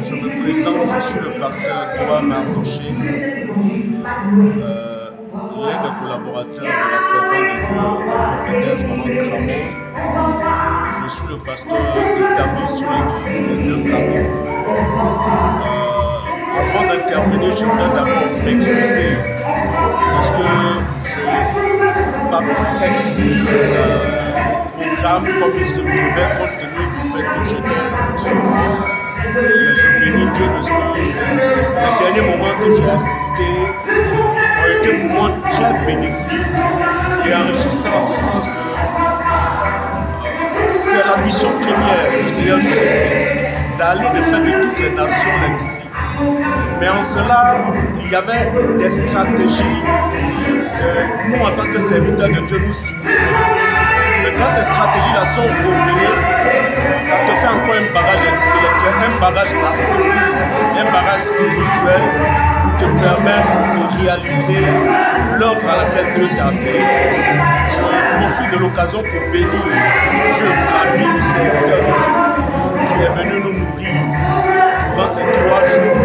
Je me présente, je suis le pasteur Doua Mardoché, l'un des collaborateurs de la servante de Dieu, la prophétesse Maman Kramo. Je suis le pasteur établi sur l'église des deux plateaux. Avant d'intervenir, je voudrais d'abord m'excuser parce que je n'ai pas pu programme comme il se pouvait compte tenu du fait que j'étais souffrant. Mais je bénis Dieu de ce que les derniers moments que j'ai assistés ont été pour moi très bénéfiques et enrichissants en ce sens que c'est la mission première du Seigneur Jésus-Christ d'aller de faire de toutes les nations les disciples. Mais en cela, il y avait des stratégies que nous, en tant que serviteurs de Dieu, nous simulons. Mais quand ces stratégies-là sont révélées, ça te fait encore un bagage intellectuel, un bagage ascétique, un bagage spirituel pour te permettre de réaliser l'œuvre à laquelle Dieu t'a appelé. Je profite de l'occasion pour bénir Dieu pour la vie du serviteur de Dieu qui est venu nous nourrir durant ces 3 jours.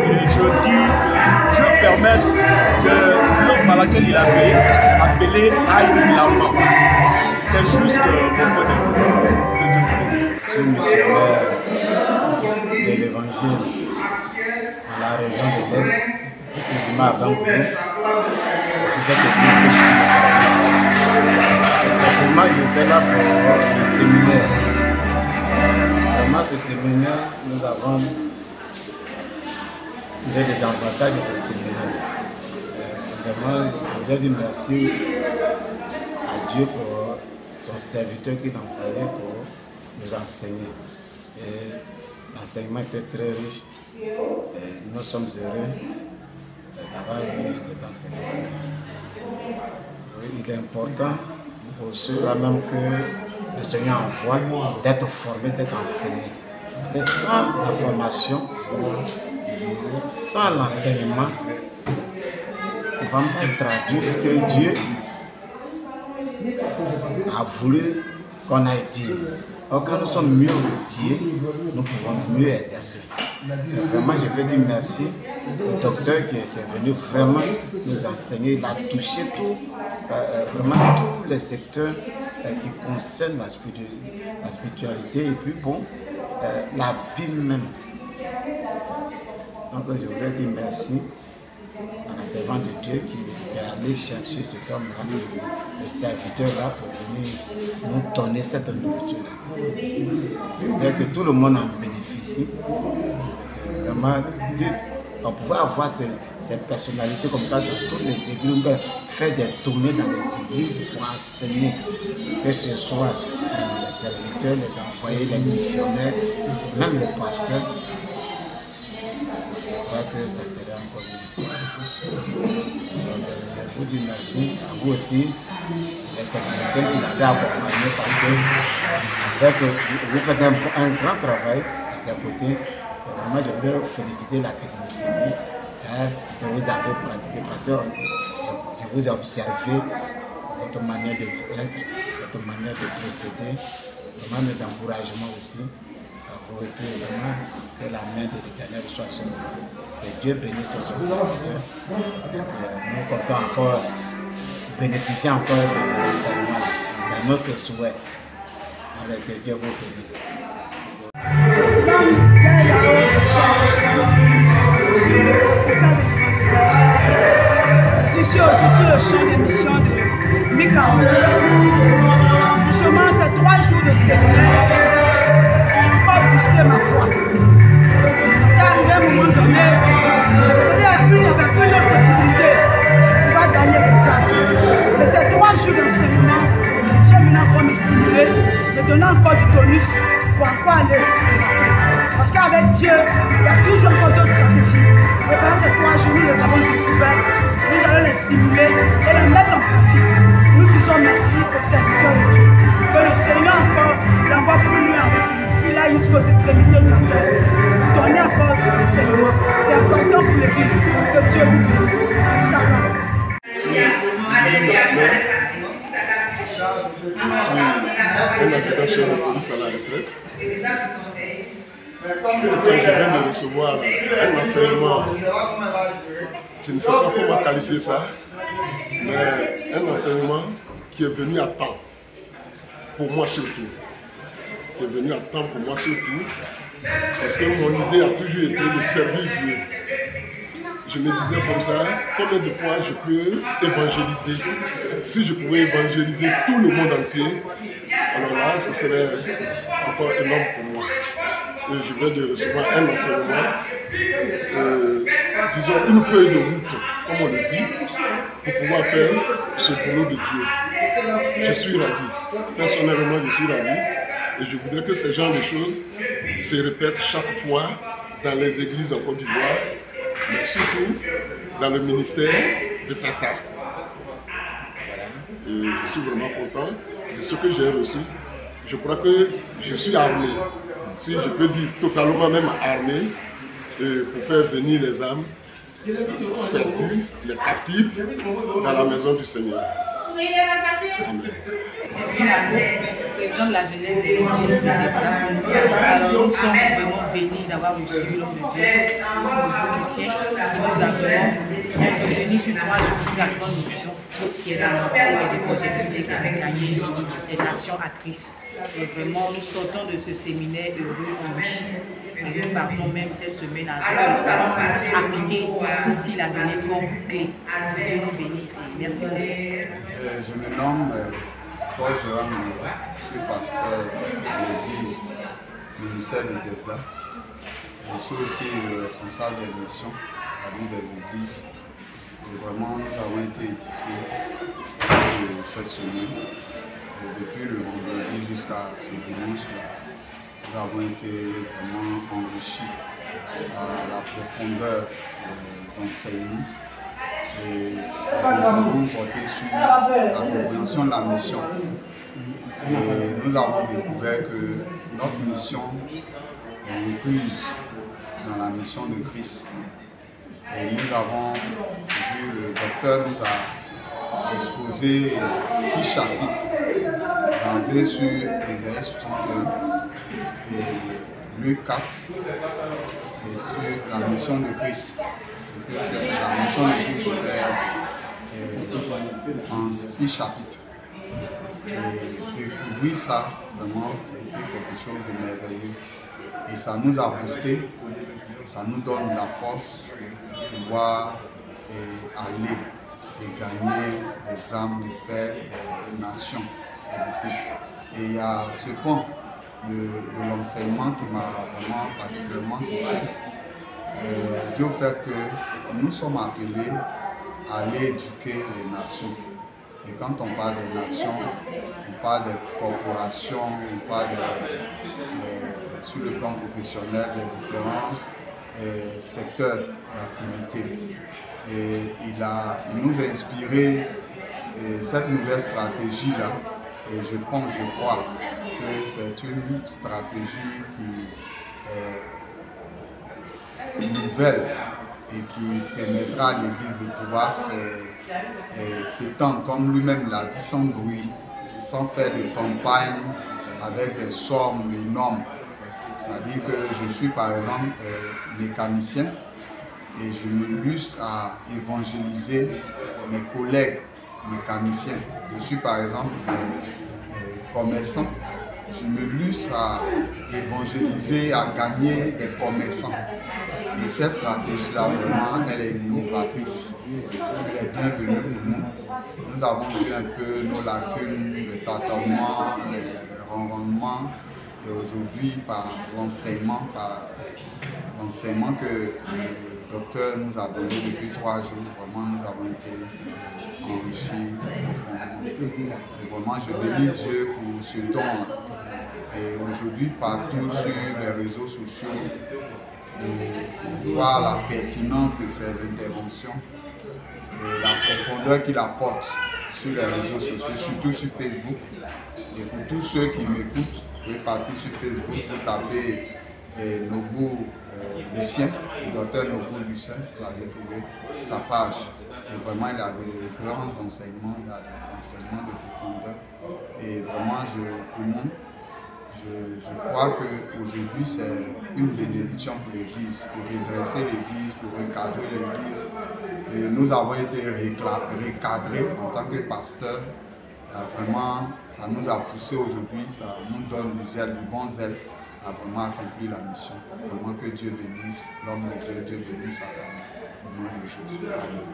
Et je dis que Dieu permette que l'œuvre à laquelle il a appelé aille de l'avant. C'était juste mon point de vue. Je suis missionnaire de l'évangile dans la région de l'Est, précisément à Bangoulou. C'est cette église que je suis. Pour moi, j'étais là pour le séminaire. Vraiment, ce séminaire, nous avons des avantages de ce séminaire. Vraiment, je voudrais dire merci à Dieu pour son serviteur qui l'a envoyé pour nous enseigner. L'enseignement était très riche. Nous sommes heureux d'avoir eu cet enseignement. Il est important pour ceux-là même que le Seigneur envoie d'être formé, d'être enseigné. Sans la formation, sans l'enseignement, on va me traduire ce que Dieu a voulu qu'on aille dire. Alors quand nous sommes mieux outillés, nous pouvons mieux exercer. Vraiment, je veux dire merci au docteur qui est venu vraiment nous enseigner. Il a touché vraiment tous les secteurs qui concernent la spiritualité et puis bon, la vie même. Donc je voudrais dire merci à la servante de Dieu qui est allé chercher cet homme-là, ce serviteur-là, pour venir nous donner cette nourriture-là. C'est-à-dire que tout le monde en bénéficie. Vraiment, on pouvait avoir ces personnalités comme ça dans toutes les églises, on faire des tournées dans les églises pour enseigner, que ce soit les serviteurs, les employés, les missionnaires, même les pasteurs. Je crois que ça serait encore mieux. Je vous dis merci à vous aussi, les techniciens qui l'avaient accompagné parce que vous faites un grand travail à ses côtés. Moi, je voudrais féliciter la technicité que vous avez pratiquée parce que je vous ai observé votre manière de être, votre manière de procéder, vraiment mes encouragements aussi. Et puis vraiment que la main de l'Éternel soit sur nous. Que Dieu bénisse son serviteur. Nous comptons encore bénéficier encore des enseignements. C'est notre souhait. Avec que Dieu vous bénisse. Je suis aussi sur le champ d'émission de Mikao. Justement, ces 3 jours de séminaire ont encore boosté ma foi. Parce qu'arrivé à un moment donné, il n'y avait plus d'autre possibilité de pouvoir gagner des âmes. Mais ces 3 jours d'enseignement sont venus encore me stimuler, me donner encore du tonus pour encore aller de l'avant. Parce qu'avec Dieu, il y a toujours encore d'autres stratégies. Et pendant ces 3 jours, nous les avons découvertes. Nous allons les simuler et les mettre en pratique. Nous disons merci aux serviteurs de Dieu. Que le Seigneur encore l'envoie plus loin avec nous. Qu'il aille jusqu'aux extrémités de la terre. Donnez encore ces enseignements. C'est important pour l'Église. Que Dieu vous bénisse. Shalom. Je suis un habitant chez la police à la retraite. je viens de recevoir un enseignement, je ne sais pas comment qualifier ça, mais un enseignement qui est venu à temps, pour moi surtout. Qui est venu à temps pour moi surtout, parce que mon idée a toujours été de servir Dieu. Je me disais comme ça, combien de fois je peux évangéliser? Si je pouvais évangéliser tout le monde entier, alors là, ce serait encore énorme pour moi. Et je viens de recevoir un enseignement, disons une feuille de route, comme on le dit, pour pouvoir faire ce boulot de Dieu. Je suis ravi. Personnellement, je suis ravi. Et je voudrais que ce genre de choses se répètent chaque fois dans les églises en Côte d'Ivoire, mais surtout dans le ministère de Tasta. Et je suis vraiment content de ce que j'ai reçu. Je crois que je suis armé, si je peux dire totalement même armé, pour faire venir les âmes perdues, les captifs, dans la maison du Seigneur. Amen. Président de la jeunesse des églises de l'État. Alors nous sommes vraiment bénis d'avoir reçu l'homme de Dieu au bout du siècle qui nous a vraiment entretenu sur 3 jours sur la grande mission qui est d'annoncer les évangéliser qui avaient gagné les nations à Christ. Et vraiment nous sortons de ce séminaire heureux, enrichi. Et nous partons même cette semaine à appliquer tout ce qu'il a donné comme clé. Dieu nous bénisse et merci beaucoup. Je me nomme Paul Gérard Moura, je suis pasteur de l'église ministère de Tesla. Je suis aussi le responsable des missions à l'île des églises. Et vraiment, nous avons été édifiés cette semaine. Et depuis le vendredi jusqu'à ce dimanche-là, nous avons été vraiment enrichis à la profondeur des enseignements. Et nous avons porté sur la compréhension de la mission. Et nous avons découvert que notre mission est incluse dans la mission de Christ. Et nous avons vu, le docteur nous a exposé 6 chapitres basés sur Ésaïe 61 et Luc 4 et sur la mission de Christ. La mission de Christ était en 6 chapitres. Et découvrir ça, vraiment, ça a été quelque chose de merveilleux. Et ça nous a boosté, ça nous donne la force de pouvoir aller et gagner les âmes, de faire des nations, des disciples. Et il y a ce point de l'enseignement qui m'a vraiment particulièrement touché. Dieu fait que nous sommes appelés à aller éduquer les nations. Et quand on parle des nations, on parle des corporations, on parle sur le plan professionnel des différents secteurs d'activité. Et il nous a inspiré cette nouvelle stratégie-là. Et je crois que c'est une stratégie qui est nouvelle et qui permettra à l'Église de pouvoir s'étendre, comme lui-même l'a dit, sans bruit, sans faire des campagnes avec des sommes énormes. C'est-à-dire que je suis par exemple mécanicien et je m'illustre à évangéliser mes collègues mécaniciens. Je suis par exemple commerçant. Je m'illustre à évangéliser, à gagner des commerçants. Et cette stratégie-là, vraiment, elle est innovatrice. Elle est bienvenue pour nous. Nous avons vu un peu nos lacunes, le tâtonnement, le rencontrement. Et aujourd'hui, par l'enseignement que le docteur nous a donné depuis 3 jours, vraiment, nous avons été enrichis profondément. Et vraiment, je bénis Dieu pour ce don-là. Et aujourd'hui, partout sur les réseaux sociaux, et voir la pertinence de ces interventions et la profondeur qu'il apporte sur les réseaux sociaux, surtout sur Facebook. Et pour tous ceux qui m'écoutent, vous pouvez partir sur Facebook, vous tapez Nobou Lucien, le docteur Nobou Lucien, vous allez trouver sa page. Et vraiment, il a des grands enseignements, il a des enseignements de profondeur. Et vraiment, pour moi, je je crois qu'aujourd'hui, c'est une bénédiction pour l'Église, pour redresser l'Église, pour recadrer l'Église. Et nous avons été recadrés en tant que pasteurs. Vraiment, ça nous a poussé aujourd'hui, ça nous donne du zèle, du bon zèle à vraiment accomplir la mission. Vraiment que Dieu bénisse l'homme de Dieu, Dieu bénisse sa famille. Au nom de Jésus. Amen.